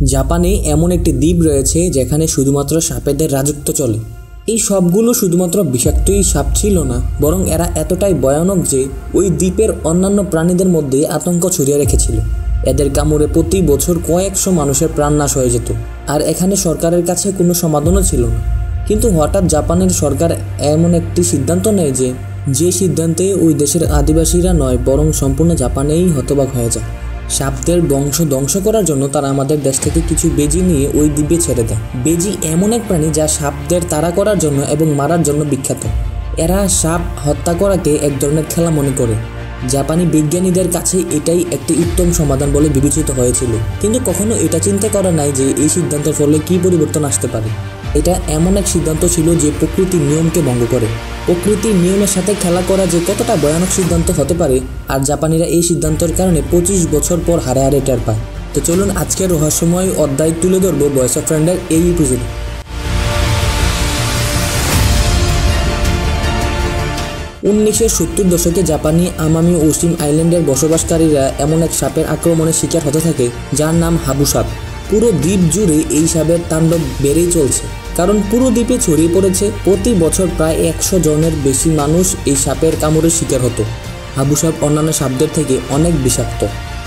জাপানে এমন একটি দ্বীপ রয়েছে যেখানে শুধুমাত্র সাপেদের রাজত্ব চলে। এই সবগুলো শুধুমাত্র বিষাক্তই সাপ ছিল না, বরং এরা এতটাই ভয়ানক যে ওই দ্বীপের অন্যান্য প্রাণীদের মধ্যে আতঙ্ক ছড়িয়ে রেখেছিল। এদের কামড়ে প্রতি বছর কয়েকশো মানুষের প্রাণ নাশ হয়ে যেত, আর এখানে সরকারের কাছে কোনো সমাধানও ছিল না। কিন্তু হঠাৎ জাপানের সরকার এমন একটি সিদ্ধান্ত নেয় যে সিদ্ধান্তে ওই দেশের আদিবাসীরা নয়, বরং সম্পূর্ণ জাপানেই হতবাক হয়ে যায়। সাপদের বংশ ধ্বংস করার জন্য তারা আমাদের দেশ থেকে কিছু বেজি নিয়ে ওই দ্বীপে ছেড়ে দেয়। বেজি এমন এক প্রাণী যা সাপদের তাড়া করার জন্য এবং মারার জন্য বিখ্যাত। এরা সাপ হত্যা করাকে এক ধরনের খেলা মনে করে। জাপানি বিজ্ঞানীদের কাছে এটাই একটি উত্তম সমাধান বলে বিবেচিত হয়েছিল, কিন্তু কখনো এটা চিন্তা করা নাই যে এই সিদ্ধান্তের ফলে কী পরিবর্তন আসতে পারে। এটা এমন এক সিদ্ধান্ত ছিল যে প্রকৃতির নিয়মকে ভঙ্গ করে। প্রকৃতির নিয়মের সাথে খেলা করা যে কতটা ভয়ানক সিদ্ধান্ত হতে পারে, আর জাপানিরা এই সিদ্ধান্তের কারণে 25 বছর পর হারে হারে টের পায়। তো চলুন আজকের রহস্যময় অধ্যায় তুলে ধরবো ভয়েস অফ ফ্রেন্ডের এই এপিসোডে। 1970 দশকে জাপানি আমামি ওশিম আইল্যান্ডের বসবাসকারীরা এমন এক সাপের আক্রমণের শিকার হতে থাকে যার নাম হাবু সাপ। পুরো দ্বীপ জুড়ে এই সাপের তাণ্ডব বেড়েই চলছে, কারণ পুরো দ্বীপে ছড়িয়ে পড়েছে। প্রতি বছর প্রায় 100 জনের বেশি মানুষ এই সাপের কামড়ের শিকার হতো। হাবু সাপ অন্যান্য সাপদের থেকে অনেক বিষাক্ত।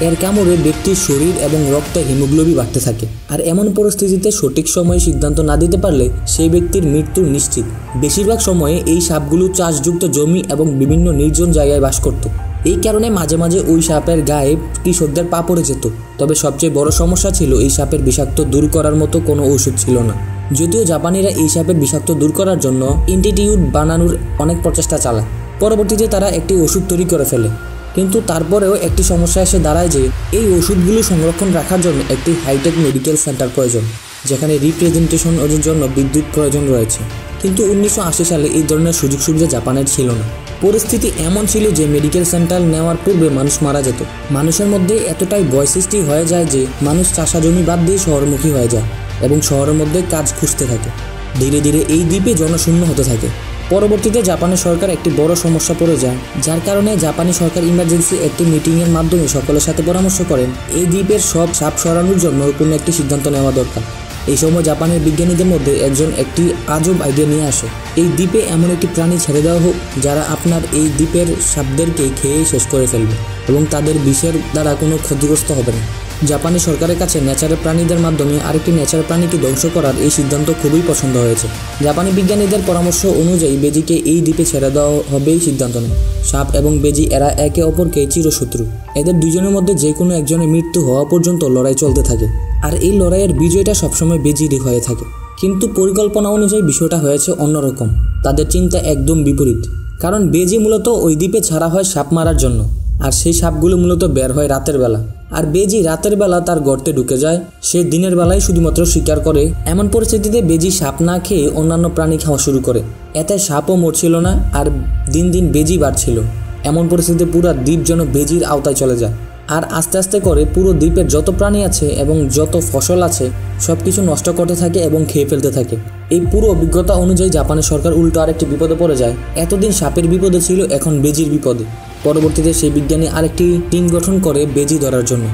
এর কামড়ে ব্যক্তির শরীর এবং রক্তে হিমোগ্লোবিন বাড়তে থাকে, আর এমন পরিস্থিতিতে সঠিক সময়ে সিদ্ধান্ত না দিতে পারলে সেই ব্যক্তির মৃত্যু নিশ্চিত। বেশিরভাগ সময়ে এই সাপগুলো চাষযুক্ত জমি এবং বিভিন্ন নির্জন জায়গায় বাস করত। এই কারণে মাঝে মাঝে ওই সাপের গায়ে কৃষকদের পা পড়ে যেত। তবে সবচেয়ে বড় সমস্যা ছিল এই সাপের বিষাক্ত দূর করার মতো কোনো ওষুধ ছিল না। যদিও জাপানিরা এই সাপের বিষাক্ত দূর করার জন্য অ্যান্টিটিউড বানানোর অনেক প্রচেষ্টা চালায়। পরবর্তীতে তারা একটি ওষুধ তৈরি করে ফেলে, কিন্তু তারপরেও একটি সমস্যা এসে দাঁড়ায় যে এই ওষুধগুলো সংরক্ষণ রাখার জন্য একটি হাইটেক মেডিকেল সেন্টার প্রয়োজন, যেখানে রিপ্রেজেন্টেশনের জন্য বিদ্যুৎ প্রয়োজন রয়েছে। কিন্তু 1980 সালে এই ধরনের সুযোগ সুবিধা জাপানের ছিল না। পরিস্থিতি এমন ছিল যে মেডিকেল সেন্টার নেওয়ার পূর্বে মানুষ মারা যেত। মানুষের মধ্যে এতটাই ভয় সৃষ্টি হয়ে যায় যে মানুষ চাষা জমি বাদ দিয়ে শহরমুখী হয়ে যায় এবং শহরের মধ্যে কাজ খুঁজতে থাকে। ধীরে ধীরে এই দ্বীপে জনশূন্য হতে থাকে। পরবর্তীতে জাপানের সরকার একটি বড় সমস্যা পড়ে যায়, যার কারণে জাপানি সরকার ইমার্জেন্সি একটি মিটিংয়ের মাধ্যমে সকলের সাথে পরামর্শ করেন এই দ্বীপের সব সাপ সরানোর জন্য কোনো একটি সিদ্ধান্ত নেওয়া দরকার। এই সময় জাপানের বিজ্ঞানীদের মধ্যে একজন একটি আজব আইডিয়া নিয়ে আসে। এই দ্বীপে এমন একটি প্রাণী ছেড়ে দেওয়া হোক যারা আপনার এই দ্বীপের সাপদেরকে খেয়ে শেষ করে ফেলবে এবং তাদের বিষের দ্বারা কোনো ক্ষতিগ্রস্ত হবে না। জাপানি সরকারের কাছে ন্যাচারাল প্রাণীদের মাধ্যমে আরেকটি ন্যাচারাল প্রাণীকে ধ্বংস করার এই সিদ্ধান্ত খুবই পছন্দ হয়েছে। জাপানি বিজ্ঞানীদের পরামর্শ অনুযায়ী বেজিকে এই দ্বীপে ছেড়ে দেওয়া হবেই সিদ্ধান্ত নেয়। সাপ এবং বেজি এরা একে অপরকে চিরশত্রু। এদের দুজনের মধ্যে যে কোনো একজনের মৃত্যু হওয়া পর্যন্ত লড়াই চলতে থাকে, আর এই লড়াইয়ের বিজয়টা সবসময় বেজিরই হয়ে থাকে। কিন্তু পরিকল্পনা অনুযায়ী বিষয়টা হয়েছে অন্যরকম। তাদের চিন্তা একদম বিপরীত, কারণ বেজি মূলত ওই দ্বীপে ছাড়া হয় সাপ মারার জন্য, আর সেই সাপগুলো মূলত বের হয় রাতের বেলা। আর বেজি রাতের বেলা তার গর্তে ঢুকে যায়, সে দিনের বেলায় শুধুমাত্র শিকার করে। এমন পরিস্থিতিতে বেজি সাপ না খেয়ে অন্যান্য প্রাণী খাওয়া শুরু করে। এতে সাপও মরছিল না, আর দিন দিন বেজি বাড়ছিল। এমন পরিস্থিতিতে পুরো দ্বীপ যেন বেজির আওতায় চলে যায়, আর আস্তে আস্তে করে পুরো দ্বীপের যত প্রাণী আছে এবং যত ফসল আছে সব কিছু নষ্ট করতে থাকে এবং খেয়ে ফেলতে থাকে। এই পুরো অভিজ্ঞতা অনুযায়ী জাপানের সরকার উল্টো আরেকটি বিপদে পড়ে যায়। এতদিন সাপের বিপদে ছিল, এখন বেজির বিপদে। পরবর্তীতে সেই বিজ্ঞানী আরেকটি টিম গঠন করে বেজি ধরার জন্য।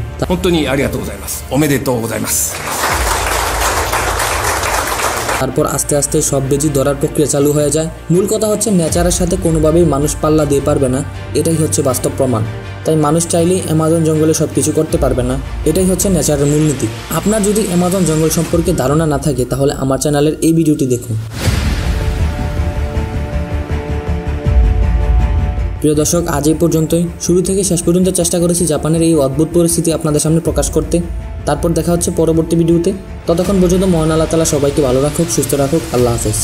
তারপর আস্তে আস্তে সব বেজি ধরার প্রক্রিয়া চালু হয়ে যায়। মূল কথা হচ্ছে নেচারের সাথে কোনোভাবেই মানুষ পাল্লা দিয়ে পারবে না, এটাই হচ্ছে বাস্তব প্রমাণ। তাই মানুষ চাইলেই অ্যামাজন জঙ্গলে সব কিছু করতে পারবে না, এটাই হচ্ছে নেচারের মূলনীতি। আপনার যদি অ্যামাজন জঙ্গল সম্পর্কে ধারণা না থাকে তাহলে আমার চ্যানেলের এই ভিডিওটি দেখুন। প্রিয় দর্শক, আজ এই পর্যন্তই। শুরু থেকে শেষ পর্যন্ত চেষ্টা করেছি জাপানের এই অদ্ভুত পরিস্থিতি আপনাদের সামনে প্রকাশ করতে। তারপর দেখা হচ্ছে পরবর্তী ভিডিওতে। ততক্ষণ পর্যন্ত মহান আল্লাহ তাআলা সবাইকে ভালো রাখুক, সুস্থ রাখুক। আল্লাহ হাফেজ।